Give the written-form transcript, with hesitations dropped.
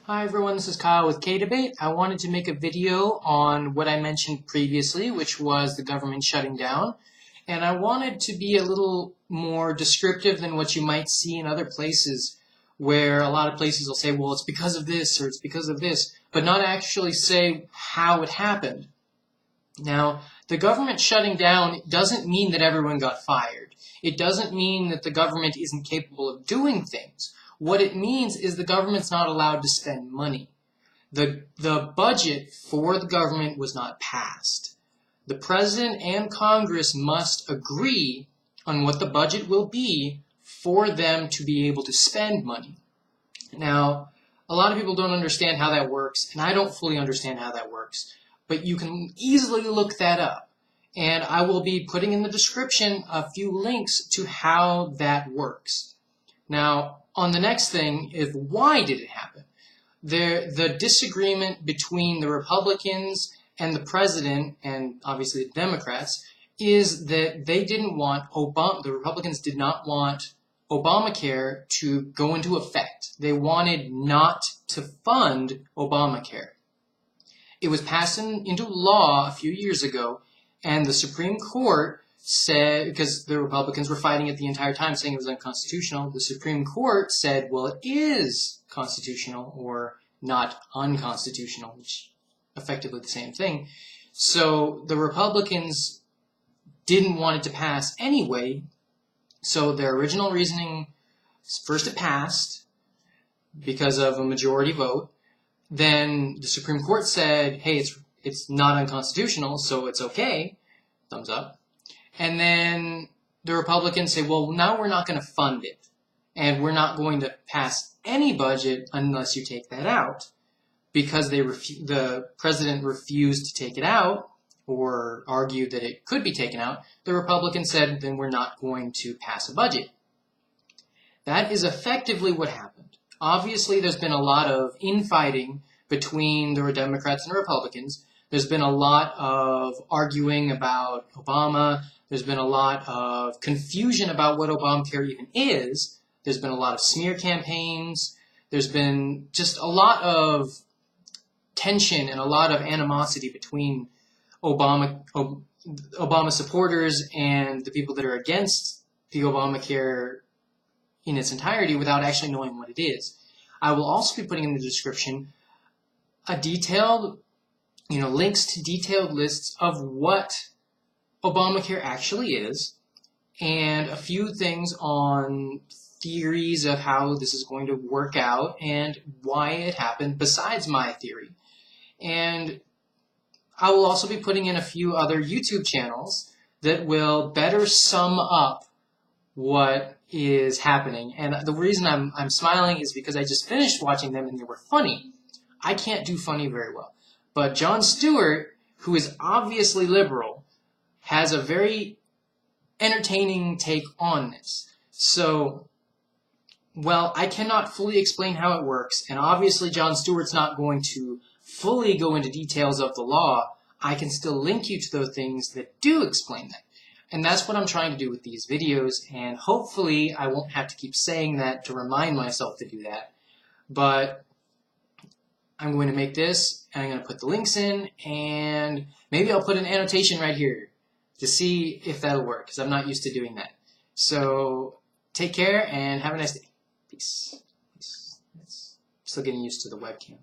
Hi everyone, this is Kyle with K-Debate. I wanted to make a video on what I mentioned previously, which was the government shutting down. And I wanted to be a little more descriptive than what you might see in other places, where a lot of places will say, well, it's because of this or it's because of this, but not actually say how it happened. Now, the government shutting down doesn't mean that everyone got fired. It doesn't mean that the government isn't capable of doing things. What it means is the government's not allowed to spend money. The budget for the government was not passed. The president and Congress must agree on what the budget will be for them to be able to spend money. Now, a lot of people don't understand how that works, and I don't fully understand how that works, but you can easily look that up. And I will be putting in the description a few links to how that works. Now, on the next thing is, why did it happen? The disagreement between the Republicans and the president, and obviously the Democrats, is that they didn't want the Republicans did not want Obamacare to go into effect. They wanted not to fund Obamacare. It was passed into law a few years ago, and the Supreme Court said, because the Republicans were fighting it the entire time, saying it was unconstitutional, the Supreme Court said, well, it is constitutional or not unconstitutional, which effectively the same thing. So the Republicans didn't want it to pass anyway, so their original reasoning, first it passed because of a majority vote, then the Supreme Court said, hey, it's not unconstitutional, so it's okay, thumbs up. And then the Republicans say, well, now we're not going to fund it. And we're not going to pass any budget unless you take that out. Because the president refused to take it out or argued that it could be taken out, the Republicans said, then we're not going to pass a budget. That is effectively what happened. Obviously, there's been a lot of infighting between the Democrats and the Republicans. There's been a lot of arguing about Obama. There's been a lot of confusion about what Obamacare even is. There's been a lot of smear campaigns. There's been just a lot of tension and a lot of animosity between Obama supporters and the people that are against the Obamacare in its entirety without actually knowing what it is. I will also be putting in the description a detailed, links to detailed lists of what Obamacare actually is, and a few things on theories of how this is going to work out and why it happened besides my theory. And I will also be putting in a few other YouTube channels that will better sum up what is happening. And the reason I'm smiling is because I just finished watching them and they were funny. I can't do funny very well. But Jon Stewart, who is obviously liberal, has a very entertaining take on this. So, well, I cannot fully explain how it works, and obviously Jon Stewart's not going to fully go into details of the law. I can still link you to those things that do explain that. And that's what I'm trying to do with these videos, and hopefully I won't have to keep saying that to remind myself to do that. But I'm going to make this, and I'm going to put the links in, and maybe I'll put an annotation right here to see if that'll work, because I'm not used to doing that. So, take care, and have a nice day. Peace. Peace. Still getting used to the webcam.